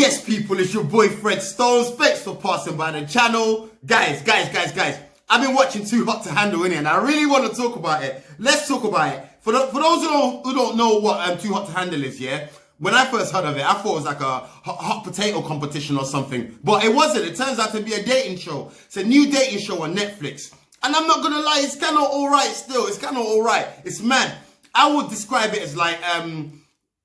Yes, people, it's your boy Fred Stones. Thanks for passing by the channel. Guys. I've been watching Too Hot to Handle in it, and I really want to talk about it. Let's talk about it. For those who don't know what Too Hot to Handle is, yeah? When I first heard of it, I thought it was like a hot potato competition or something. But it wasn't. It turns out to be a dating show. It's a new dating show on Netflix. And I'm not going to lie, it's kind of alright still. It's kind of alright. It's mad. I would describe it as like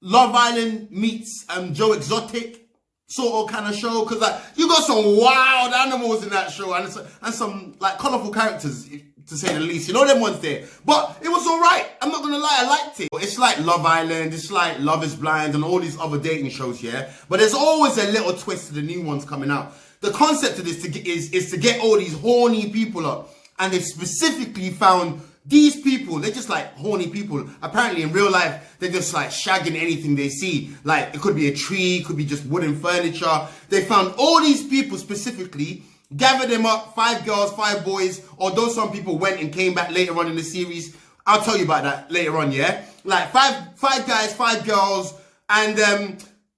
Love Island meets Joe Exotic sort of kind of show, because like you got some wild animals in that show and some like colourful characters, to say the least. You know them ones there. But it was alright. I'm not gonna lie, I liked it. It's like Love Island, it's like Love is Blind and all these other dating shows, yeah? But there's always a little twist to the new ones coming out. The concept of this is to get all these horny people up. And they've specifically found these people, they're just like horny people. Apparently in real life, they're just like shagging anything they see. Like it could be a tree, it could be just wooden furniture. They found all these people specifically, gathered them up, 5 girls, 5 boys, although some people went and came back later on in the series. I'll tell you about that later on, yeah? Like five guys, 5 girls, and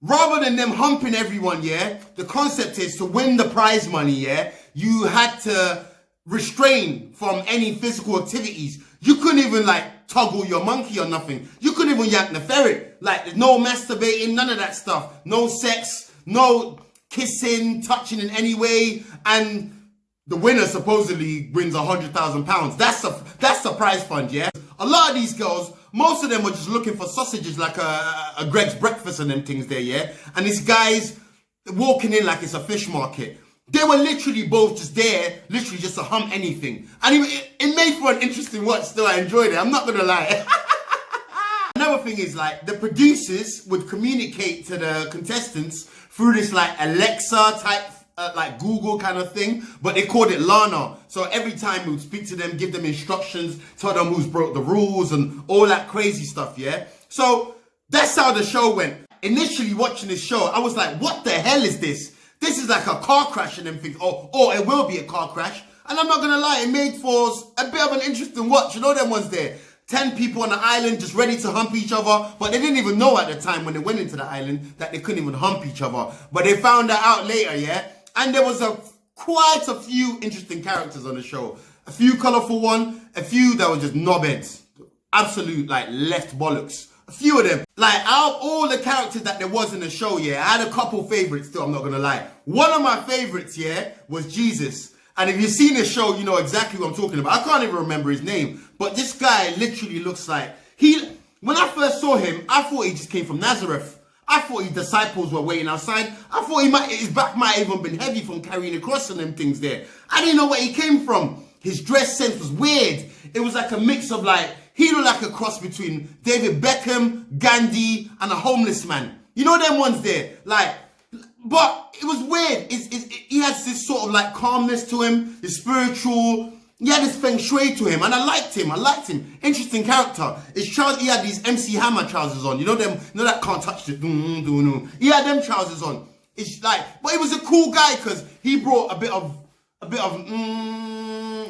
rather than them humping everyone, yeah, the concept is to win the prize money, yeah, you had to restrain from any physical activities. You couldn't even like toggle your monkey or nothing. You couldn't even yank the ferret. Like no masturbating, none of that stuff. No sex, no kissing, touching in any way. And the winner supposedly wins £100,000. That's the prize fund, yeah? A lot of these girls, most of them were just looking for sausages like a Greg's breakfast and them things there, yeah? And this guy's walking in like it's a fish market. They were literally both just there, literally just to hump anything. And it made for an interesting watch still. I enjoyed it. I'm not going to lie. Another thing is like the producers would communicate to the contestants through this like Alexa type, like Google kind of thing. But they called it Lana. So every time we would speak to them, give them instructions, tell them who's broke the rules and all that crazy stuff, yeah? So that's how the show went. Initially watching this show, I was like, what the hell is this? This is like a car crash and them things. Or it will be a car crash. And I'm not going to lie, it made for a bit of an interesting watch. You know them ones there. 10 people on the island just ready to hump each other. But they didn't even know at the time when they went into the island that they couldn't even hump each other. But they found that out later, yeah? And there was quite a few interesting characters on the show. A few colourful ones. A few that were just knobheads. Absolute, like, left bollocks. A few of them. Like, out of all the characters that there was in the show, yeah, I had a couple favorites too, I'm not gonna lie. One of my favorites, yeah, was Jesus. And if you've seen the show, you know exactly what I'm talking about. I can't even remember his name. But this guy literally looks like... When I first saw him, I thought he just came from Nazareth. I thought his disciples were waiting outside. I thought his back might have even been heavy from carrying a cross and them things there. I didn't know where he came from. His dress sense was weird. It was like a mix of like... He looked like a cross between David Beckham, Gandhi, and a homeless man. You know them ones there? Like, but it was weird. He has this sort of like calmness to him, his spiritual. He had this feng shui to him, and I liked him. Interesting character. He had these MC Hammer trousers on. You know them? You know that can't touch the. He had them trousers on. It's like, but he was a cool guy because he brought a bit of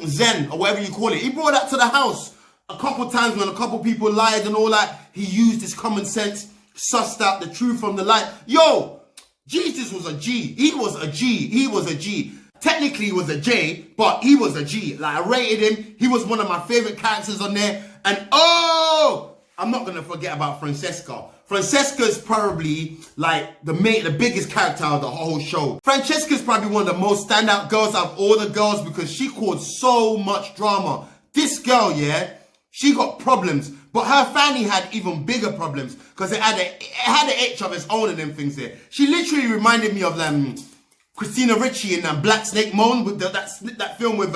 Zen or whatever you call it. He brought that to the house. A couple times when a couple people lied and all that, he used his common sense, sussed out the truth from the lie. Yo, Jesus was a G. He was a G. Technically he was a J, but he was a G. Like, I rated him. He was one of my favorite characters on there. And I'm not gonna forget about Francesca. Francesca's probably like the biggest character of the whole show. Francesca's probably one of the most standout girls out of all the girls because she caused so much drama. This girl, yeah, she got problems, but her family had even bigger problems because it had an itch of its own and them things there. She literally reminded me of Christina Ricci in Black Snake Moan with that film with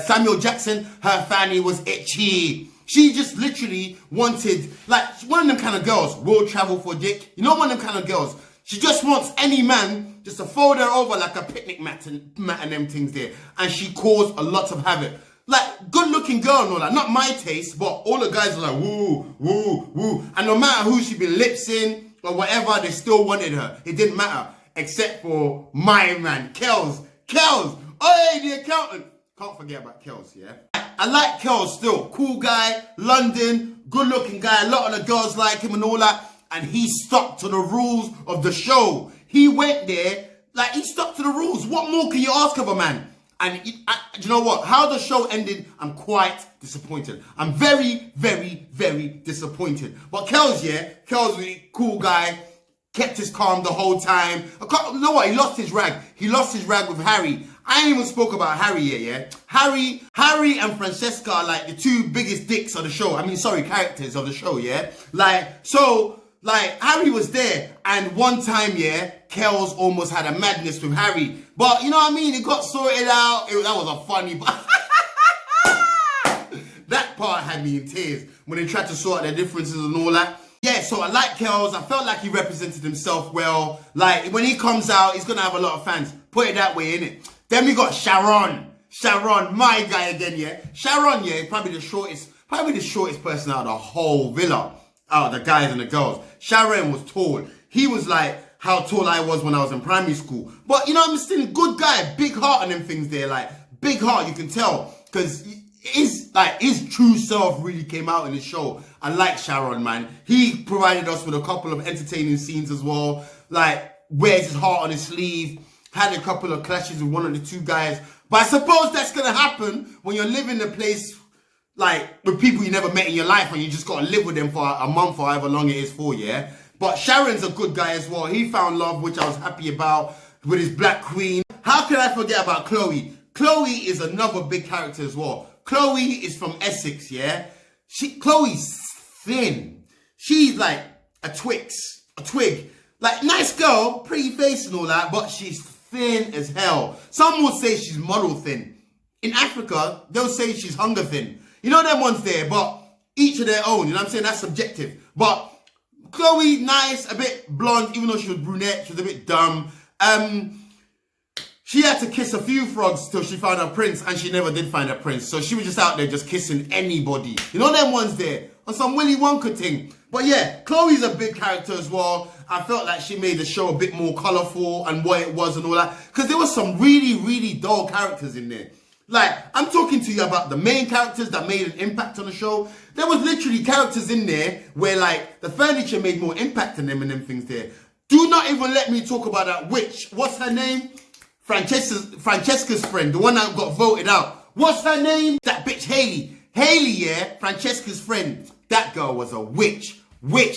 Samuel Jackson. Her family was itchy. She just literally wanted, like, one of them kind of girls, will travel for dick. You know, one of them kind of girls. She just wants any man just to fold her over like a picnic mat and them things there. And she caused a lot of havoc. Like, good-looking girl and all that. Not my taste, but all the guys were like, woo, woo, woo. And no matter who she been lip-syncing or whatever, they still wanted her. It didn't matter. Except for my man, Kells. Oh, hey, the accountant. Can't forget about Kells, yeah? I like Kells still. Cool guy, London, good-looking guy. A lot of the girls like him and all that. and he stuck to the rules of the show. He went there, like, he stuck to the rules. What more can you ask of a man? And do you know what? How the show ended, I'm quite disappointed. I'm very, very, very disappointed. But Kelz, yeah, Kelz was a cool guy, kept his calm the whole time. You know what? He lost his rag. He lost his rag with Harry. I ain't even spoke about Harry yet, yeah? Harry and Francesca are like the two biggest dicks of the show. I mean, sorry, characters of the show, yeah? Like, Harry was there, and one time, yeah, Kelz almost had a madness with Harry. But, you know what I mean? It got sorted out. That was a funny part. That part had me in tears when they tried to sort out their differences and all that. Yeah, so I like Kelz. I felt like he represented himself well. Like, when he comes out, he's going to have a lot of fans. Put it that way, innit? Then we got Sharon. Sharon, my guy again, yeah? Sharon, yeah, is probably the shortest person out of the whole villa. Out of the guys and the girls. Sharon was tall. He was like how tall I was when I was in primary school. But, you know, I'm still a good guy. Big heart and them things there. Like, big heart, you can tell. Because his true self really came out in the show. I like Sharon, man. He provided us with a couple of entertaining scenes as well. Like, wears his heart on his sleeve. Had a couple of clashes with one of the two guys. But I suppose that's going to happen when you're living in a place like with people you never met in your life and you just got to live with them for a month or however long it is for, yeah? But Sharon's a good guy as well. He found love, which I was happy about, with his black queen. How can I forget about Chloe? Chloe is another big character as well. Chloe is from Essex, yeah? Chloe's thin. She's like a twig. Like, nice girl, pretty face and all that, but she's thin as hell. Some will say she's model thin. In Africa, they'll say she's hunger thin. You know them ones there, but each of their own, you know what I'm saying? That's subjective. But Chloe, nice, a bit blonde, even though she was brunette, she was a bit dumb. She had to kiss a few frogs till she found her prince, and she never did find her prince. So she was just out there just kissing anybody. You know them ones there? On some Willy Wonka thing. But yeah, Chloe's a big character as well. I felt like she made the show a bit more colourful and what it was and all that. Because there was some really, really dull characters in there. Like, I'm talking to you about the main characters that made an impact on the show. There was literally characters in there where, like, the furniture made more impact on them and them things there. Do not even let me talk about that witch. What's her name? Francesca's friend, the one that got voted out. What's her name? That bitch Haley. Haley, yeah, Francesca's friend. That girl was a witch.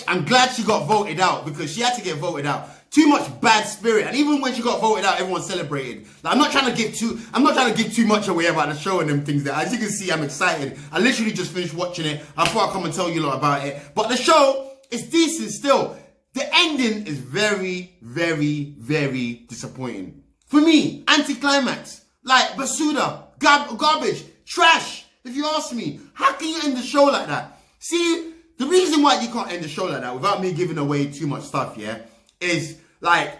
I'm glad she got voted out because she had to get voted out. Too much bad spirit, and even when she got voted out, everyone celebrated. Like, I'm not trying to give too much away about the show and them things there. As you can see, I'm excited. I literally just finished watching it. I thought I'd come and tell you a lot about it. But the show is decent still. The ending is very, very, very disappointing. For me, anticlimax. Like, Basuda, garbage, trash, if you ask me. How can you end the show like that? See, the reason why you can't end the show like that without me giving away too much stuff, yeah, is like,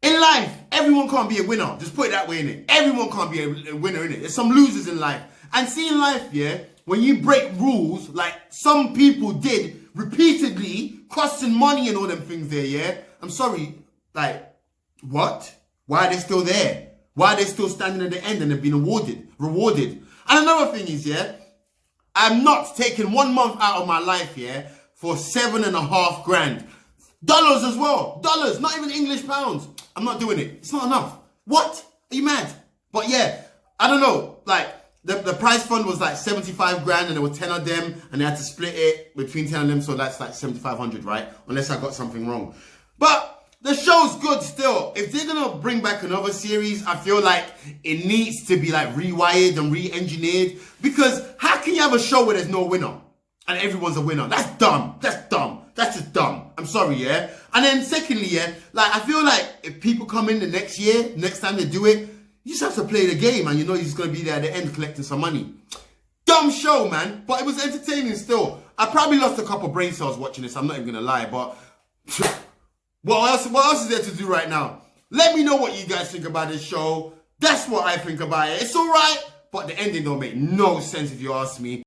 in life, everyone can't be a winner. Just put it that way, innit? Everyone can't be a winner, innit? There's some losers in life. And see, in life, yeah, when you break rules, like some people did repeatedly, costing money and all them things there, yeah? I'm sorry, like, what? Why are they still there? Why are they still standing at the end and they've been rewarded? And another thing is, yeah, I'm not taking 1 month out of my life, yeah, for $7.5 grand. Dollars as well. Dollars, not even English pounds. I'm not doing it. It's not enough. What? Are you mad? But yeah, I don't know. Like, the prize fund was like 75 grand and there were 10 of them and they had to split it between 10 of them. So that's like 7,500, right? Unless I got something wrong. But the show's good still. If they're going to bring back another series, I feel like it needs to be like rewired and re-engineered. Because how can you have a show where there's no winner and everyone's a winner? That's dumb. That's dumb. That's just dumb. I'm sorry, yeah? And then secondly, yeah, like, I feel like if people come in the next year, next time they do it, you just have to play the game and you know you're just going to be there at the end collecting some money. Dumb show, man. But it was entertaining still. I probably lost a couple brain cells watching this. I'm not even going to lie, but what else is there to do right now? Let me know what you guys think about this show. That's what I think about it. It's alright, but the ending don't make no sense if you ask me.